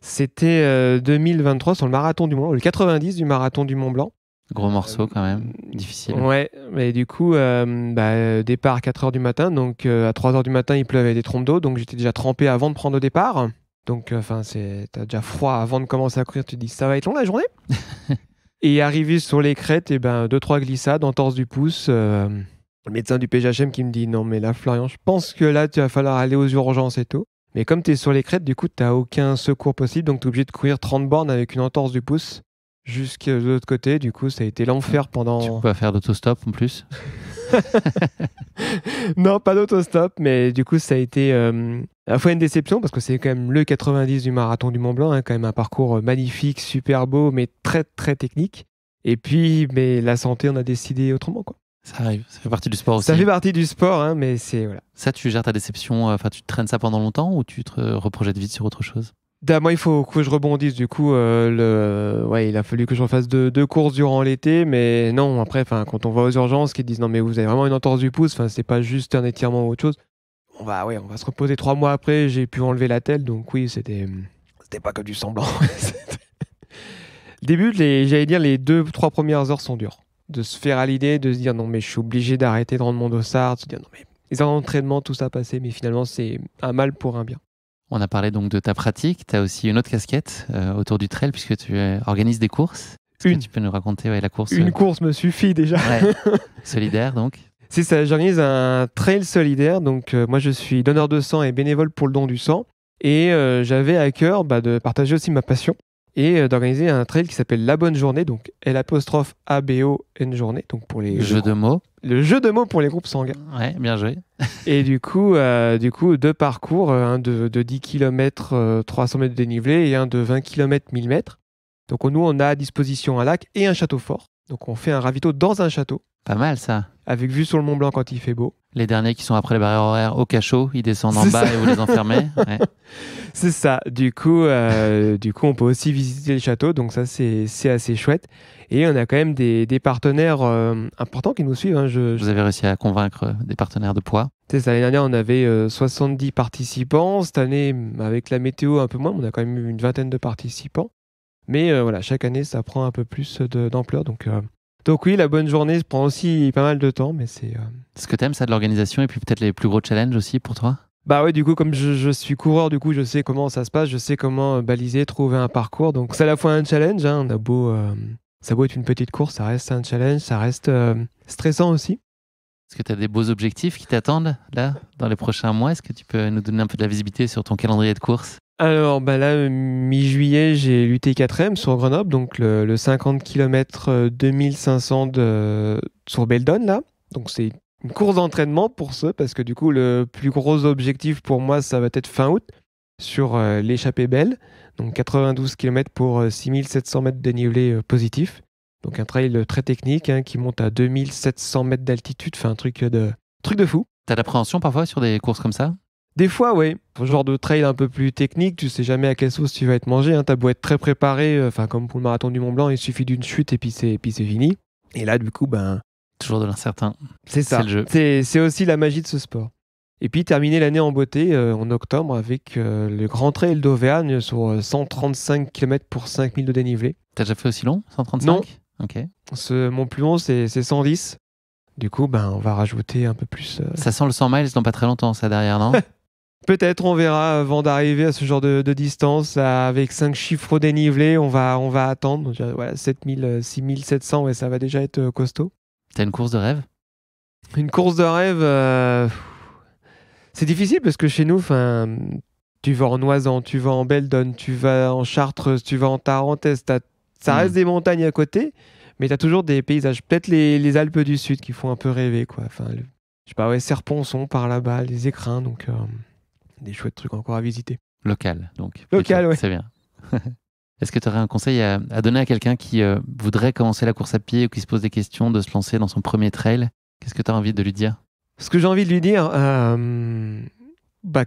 c'était 2023 sur le marathon du Mont Blanc, le 90 du marathon du Mont Blanc. Gros morceau quand même, difficile. Ouais, mais du coup, départ à 4h du matin, donc à 3h du matin, il pleuvait des trompes d'eau, donc j'étais déjà trempé avant de prendre le départ. Donc, t'as déjà froid avant de commencer à courir, tu te dis ça va être long la journée. Et arrivé sur les crêtes, 2-3 glissades, entorse du pouce. Le médecin du PGHM qui me dit non, mais là, Florian, je pense que là, tu vas falloir aller aux urgences et tout. Mais comme tu es sur les crêtes, du coup, tu n'as aucun secours possible, donc tu es obligé de courir 30 bornes avec une entorse du pouce jusqu'à l'autre côté. Du coup, ça a été l'enfer pendant. Tu peux pas faire d'autostop en plus? Non, pas d'autostop, mais du coup, ça a été à la fois une déception parce que c'est quand même le 90 du marathon du Mont Blanc, hein, quand même un parcours magnifique, super beau, mais très très technique. Et puis, mais la santé, on a décidé autrement, quoi. Ça arrive, ça fait partie du sport aussi. Ça fait partie du sport, hein, mais c'est voilà. Ça, tu gères ta déception, enfin, tu traînes ça pendant longtemps ou tu te reprojettes vite sur autre chose? Moi, il faut que je rebondisse. Du coup, il a fallu que je refasse deux courses durant l'été. Mais non, après, quand on va aux urgences, qu'ils disent non, mais vous avez vraiment une entorse du pouce, c'est pas juste un étirement ou autre chose. On va se reposer 3 mois après. J'ai pu enlever la telle. Donc, oui, c'était pas que du semblant. Début, j'allais dire, les 2-3 premières heures sont dures. De se faire à l'idée, de se dire non, mais je suis obligé d'arrêter de rendre mon dossard. De se dire non, mais les entraînements, tout ça passé. Mais finalement, c'est un mal pour un bien. On a parlé donc de ta pratique. Tu as aussi une autre casquette autour du trail puisque tu organises des courses. Est-ce que tu peux nous raconter la course? Une course me suffit déjà. Ouais. Solidaire donc. C'est ça, j'organise un trail solidaire. Donc moi je suis donneur de sang et bénévole pour le don du sang. Et j'avais à cœur de partager aussi ma passion et d'organiser un trail qui s'appelle La Bonne Journée. Donc L''ABON journée. Donc pour les jeu de mots. Le jeu de mots pour les groupes sanguins. Ouais, bien joué. Et du coup, 2 parcours, un de 10 km 300 mètres de dénivelé et un de 20 km 1000 mètres. Donc nous, on a à disposition un lac et un château fort. Donc on fait un ravito dans un château. Pas mal ça. Avec vue sur le Mont Blanc quand il fait beau. Les derniers qui sont après les barrières horaires au cachot, ils descendent en bas et vous les enfermez. Ouais. C'est ça. Du coup, on peut aussi visiter le château. Donc ça, c'est assez chouette. Et on a quand même des partenaires importants qui nous suivent. Hein. Vous avez réussi à convaincre des partenaires de poids? C'est ça. L'année dernière, on avait 70 participants. Cette année, avec la météo un peu moins, on a quand même eu une vingtaine de participants. Mais chaque année, ça prend un peu plus d'ampleur. Donc oui, la bonne journée prend aussi pas mal de temps, mais c'est... Ce que t'aimes, ça, de l'organisation et puis peut-être les plus gros challenges aussi pour toi? Bah ouais, du coup, comme je suis coureur, du coup, je sais comment ça se passe, je sais comment baliser, trouver un parcours. Donc c'est à la fois un challenge, hein, ça a beau être une petite course, ça reste un challenge, ça reste stressant aussi. Est-ce que tu as des beaux objectifs qui t'attendent là, dans les prochains mois? Est-ce que tu peux nous donner un peu de la visibilité sur ton calendrier de course? Alors là, mi-juillet, j'ai l'UT4M sur Grenoble, donc le 50 km 2500 sur Beldon, là. Donc c'est une course d'entraînement pour ceux, parce que du coup, le plus gros objectif pour moi, ça va être fin août, sur l'échappée belle. Donc 92 km pour 6700 mètres de dénivelé positif. Donc un trail très technique, hein, qui monte à 2700 mètres d'altitude, un truc de fou. T'as l'appréhension parfois sur des courses comme ça? Des fois, oui. Pour ce genre de trail un peu plus technique, tu sais jamais à quelle sauce tu vas être mangé. Hein. T'as beau être très préparé, comme pour le marathon du Mont Blanc, il suffit d'une chute et puis c'est fini. Et là, du coup, toujours de l'incertain. C'est ça. C'est le jeu. C'est aussi la magie de ce sport. Et puis terminer l'année en beauté en octobre avec le Grand Trail d'Auvergne sur 135 km pour 5000 de dénivelé. T'as déjà fait aussi long, 135? Non. Ok. Mon plus long, c'est 110. Du coup, on va rajouter un peu plus. Ça sent le 100 miles dans pas très longtemps, ça, derrière, non? Peut-être, on verra avant d'arriver à ce genre de distance. Avec 5 chiffres au dénivelé, on va attendre. Donc, voilà, 7000, 6700, ouais, ça va déjà être costaud. T'as une course de rêve? Une course de rêve, c'est difficile parce que chez nous, tu vas en Noisan, tu vas en Beldon, tu vas en Chartreuse, tu vas en Tarentaise. Ça reste des montagnes à côté, mais tu as toujours des paysages. Peut-être les Alpes du Sud qui font un peu rêver, quoi. Je sais pas, Serponçon par là-bas, les Écrins, donc des chouettes trucs encore à visiter. Local, donc. Local, ouais. C'est bien. Est-ce que tu aurais un conseil à donner à quelqu'un qui voudrait commencer la course à pied ou qui se pose des questions de se lancer dans son premier trail? Qu'est-ce que tu as envie de lui dire? Ce que j'ai envie de lui dire,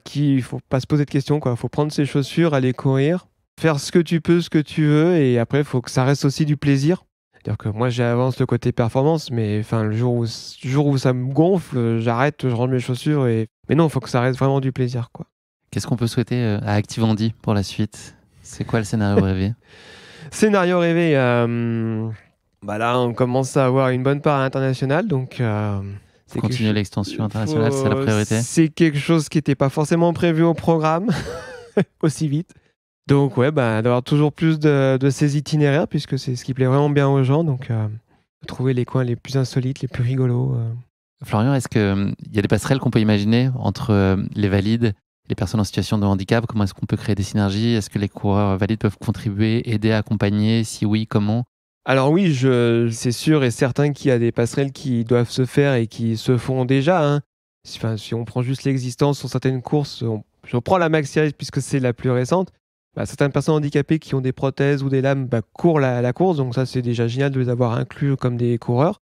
qu'il faut pas se poser de questions, quoi. Faut prendre ses chaussures, aller courir, faire ce que tu peux, ce que tu veux, et après, il faut que ça reste aussi du plaisir. C'est-à-dire que moi, j'avance le côté performance, mais le jour où ça me gonfle, j'arrête, je range mes chaussures. Mais non, il faut que ça reste vraiment du plaisir, quoi. Qu'est-ce qu'on peut souhaiter à Active Andy pour la suite? C'est quoi le scénario rêvé? Scénario rêvé, là, on commence à avoir une bonne part à l'international, donc... Continuer l'extension internationale, c'est la priorité? C'est quelque chose qui n'était pas forcément prévu au programme, aussi vite. Donc d'avoir toujours plus de ces itinéraires, puisque c'est ce qui plaît vraiment bien aux gens, donc trouver les coins les plus insolites, les plus rigolos. Florian, est-ce qu'il y a des passerelles qu'on peut imaginer entre les valides, les personnes en situation de handicap? Comment est-ce qu'on peut créer des synergies? Est-ce que les coureurs valides peuvent contribuer, aider, accompagner? Si oui, comment? Alors oui, c'est sûr et certain qu'il y a des passerelles qui doivent se faire et qui se font déjà, hein. Si on prend juste l'existence sur certaines courses, je reprends la Maxi Race puisque c'est la plus récente. Certaines personnes handicapées qui ont des prothèses ou des lames courent la course, donc ça c'est déjà génial de les avoir inclus comme des coureurs.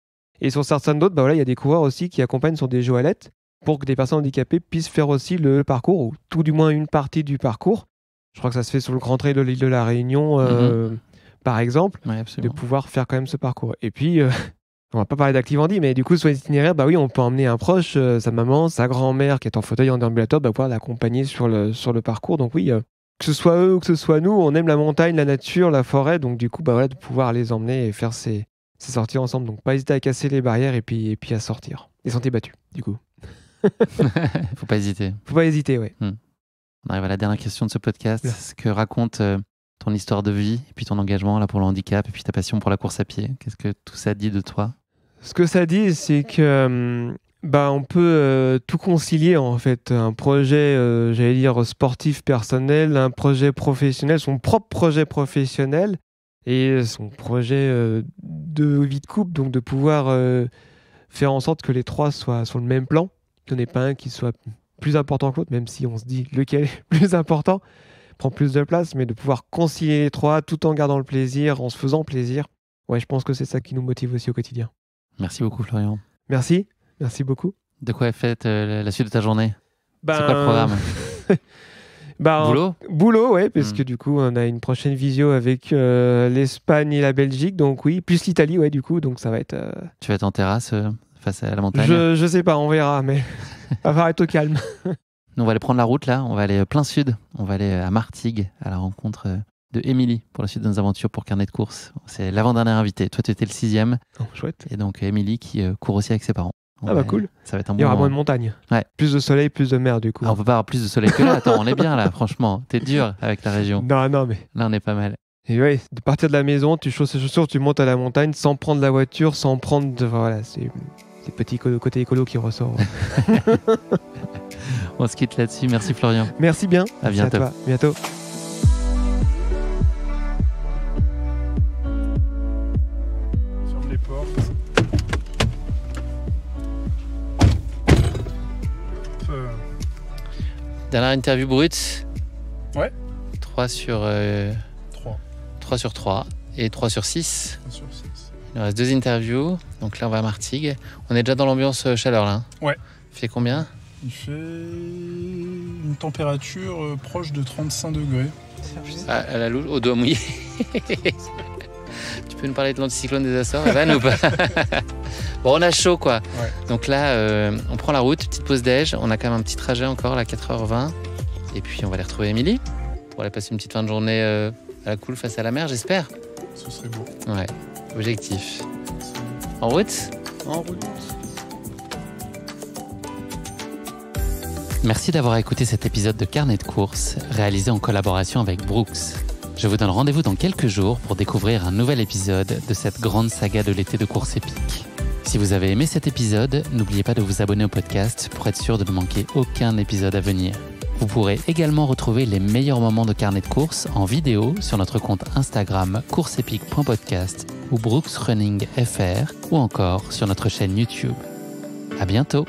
Et sur certaines d'autres, il y a des coureurs aussi qui accompagnent sur des joëlettes pour que des personnes handicapées puissent faire aussi le parcours, ou tout du moins une partie du parcours. Je crois que ça se fait sur le Grand Trail de l'île de la Réunion, par exemple, de pouvoir faire quand même ce parcours. Et puis, on va pas parler d'Active Andy, mais du coup, sur les itinéraires, on peut emmener un proche, sa maman, sa grand-mère qui est en fauteuil en déambulateur, pouvoir l'accompagner sur le parcours. Donc oui, que ce soit eux ou que ce soit nous, on aime la montagne, la nature, la forêt, donc du coup, de pouvoir les emmener et faire ces sorties ensemble. Donc pas hésiter à casser les barrières et puis à sortir. Les sentiers battus, du coup. Faut pas hésiter. Faut pas hésiter, ouais. On arrive à la dernière question de ce podcast. Ouais. Ce que raconte ton histoire de vie, et puis ton engagement là pour le handicap, et puis ta passion pour la course à pied. Qu'est-ce que tout ça dit de toi? Ce que ça dit, c'est que on peut tout concilier en fait. Un projet, j'allais dire, sportif personnel, un projet professionnel, son propre projet professionnel et son projet de vie de couple. Donc de pouvoir faire en sorte que les trois soient sur le même plan, qu'il n'y en ait pas un qui soit plus important que l'autre, même si on se dit lequel est plus important, prend plus de place, mais de pouvoir concilier les trois tout en gardant le plaisir, en se faisant plaisir. Ouais, je pense que c'est ça qui nous motive aussi au quotidien. Merci beaucoup, Florian. Merci beaucoup. De quoi est faite la suite de ta journée? C'est quoi le programme? Boulot, ouais, parce que du coup, on a une prochaine visio avec l'Espagne et la Belgique, donc oui, plus l'Italie, ouais, du coup, donc ça va être... Tu vas être en terrasse face à la montagne? Je sais pas, on verra, mais va falloir être au calme. Nous, on va aller prendre la route, là, on va aller plein sud, on va aller à Martigues, à la rencontre de Émilie pour la suite de nos aventures pour Carnet de course. C'est l'avant-dernière invitée. Toi, tu étais le 6e. Oh, chouette. Et donc, Émilie qui court aussi avec ses parents. Cool. Ça va être un bon Il y aura moment. moins de montagne. Ouais. Plus de soleil, plus de mer, du coup. On peut pas avoir plus de soleil que là. Attends, on est bien là, franchement. T'es dur avec la région. Non, mais... Là, on est pas mal. Et ouais, de partir de la maison, tu chausses tes chaussures, tu montes à la montagne sans prendre la voiture, sans prendre... Voilà, c'est petit côté écolo qui ressort. On se quitte là-dessus. Merci, Florian. Merci bien. À bientôt. Merci à toi. Bientôt. Ferme les portes. Dernière interview brute. Ouais. 3 sur 3 et 3 sur 6. 3 sur 6. Il nous reste 2 interviews. Donc là, on va à Martigues. On est déjà dans l'ambiance chaleur, là. Hein. Ouais. Il fait combien? Il fait une température proche de 35 degrés. À la louche, au doigt mouillé. Tu peux nous parler de l'anticyclone des Açores, Evan, ou pas? Bon, on a chaud, quoi. Ouais. Donc là, on prend la route, petite pause déj. On a quand même un petit trajet encore, là, 4h20. Et puis, on va aller retrouver Émilie pour aller passer une petite fin de journée à la cool face à la mer, j'espère. Ce serait beau. Ouais, objectif. En route? En route. Merci d'avoir écouté cet épisode de Carnet de course, réalisé en collaboration avec Brooks. Je vous donne rendez-vous dans quelques jours pour découvrir un nouvel épisode de cette grande saga de l'été de course épique. Si vous avez aimé cet épisode, n'oubliez pas de vous abonner au podcast pour être sûr de ne manquer aucun épisode à venir. Vous pourrez également retrouver les meilleurs moments de Carnet de course en vidéo sur notre compte Instagram courseepique.podcast ou Brooks Running FR ou encore sur notre chaîne YouTube. À bientôt!